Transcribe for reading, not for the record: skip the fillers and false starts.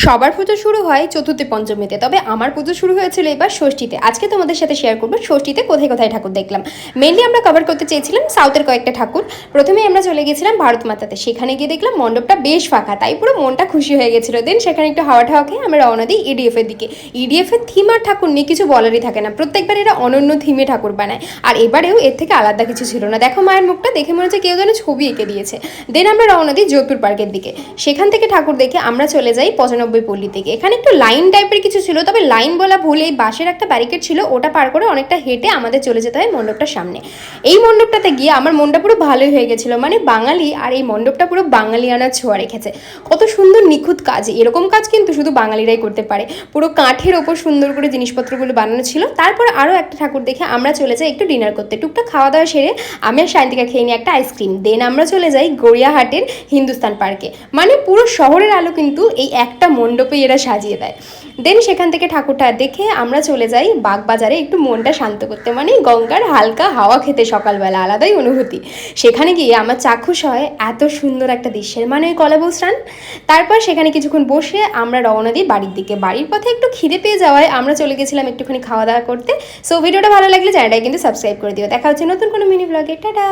সবার পুজো শুরু হয় চতুর্থী পঞ্চমীতে, তবে আমার পুজো শুরু হয়েছিল এবার ষষ্ঠীতে। আজকে তোমাদের সাথে শেয়ার করবো ষষ্ঠীতে কোথায় কোথায় ঠাকুর দেখলাম। মেনলি আমরা কভার করতে চেয়েছিলাম সাউথের কয়েকটা ঠাকুর। প্রথমে আমরা চলে গেছিলাম ভারত মাতাতে, সেখানে গিয়ে দেখলাম মণ্ডপটা বেশ ফাঁকা, তাই পুরো মনটা খুশি হয়ে গেছিলো। দেন সেখানে একটু হাওয়া ঠাওয়া খেয়ে আমরা রওনা দিই ইডিএফ এর দিকে। ইডিএফ এর থিম আর ঠাকুর নিয়ে কিছু বলারই থাকে না, প্রত্যেকবার এরা অনন্য থিমে ঠাকুর বানায়, আর এবারেও এর থেকে আলাদা কিছু ছিল না। দেখো মায়ের মুখটা, দেখে মনে হচ্ছে কেউ যেন ছবি এঁকে দিয়েছে। দেন আমরা রওনা দিই যোধপুর পার্কের দিকে। সেখান থেকে ঠাকুর দেখে আমরা চলে যাই 95 পল্লী থেকে। এখানে একটু লাইন টাইপের কিছু ছিল, তবে লাইন বলা ভুল, এই বাঁশের একটা ব্যারিকেড ছিল, ওটা পার করে অনেকটা হেঁটে আমাদের চলে যেতে হয় মণ্ডপটার সামনে। এই মণ্ডপটাতে গিয়ে আমার মনটা পুরো ভালোই হয়ে গেছিলো, মানে বাঙালি আর এই মণ্ডপটা পুরো বাঙালিয়ানার ছোঁয়া রেখেছে। কত সুন্দর নিখুঁত কাজ, এরকম কাজ কিন্তু শুধু বাঙালিরাই করতে পারে। পুরো কাঠের ওপর সুন্দর করে জিনিসপত্রগুলো বানানো ছিল। তারপর আরও একটা ঠাকুর দেখে আমরা চলে যাই একটু ডিনার করতে। টুকটাক খাওয়া দাওয়া সেরে আমি আর সায়ন্তিকা খেয়ে নিই একটা আইসক্রিম। দেন আমরা চলে যাই গড়িয়াহাটের হিন্দুস্তান পার্কে। মানে পুরো শহরের আলো কিন্তু এই একটা মণ্ডপে এরা সাজিয়ে দেয়। দেন সেখান থেকে ঠাকুরটা দেখে আমরা চলে যাই বাগবাজারে একটু মনটা শান্ত করতে, মানে গঙ্গার হালকা হাওয়া খেতে সকালবেলা, আলাদাই অনুভূতি। সেখানে গিয়ে আমার চাক্ষুষ হয় এত সুন্দর একটা দৃশ্যের, মানে ওই কলাবউ স্নান। তারপর সেখানে কিছুক্ষণ বসে আমরা রওনা দিই বাড়ির দিকে। বাড়ির পথে একটু খিদে পেয়ে যাওয়ায় আমরা চলে গেছিলাম একটুখানি খাওয়া দাওয়া করতে। সো ভিডিওটা ভালো লাগলে চ্যানেলটাকে কিন্তু সাবস্ক্রাইব করে দিও। দেখা হচ্ছে নতুন কোনো মিনি ব্লগে। টাটা।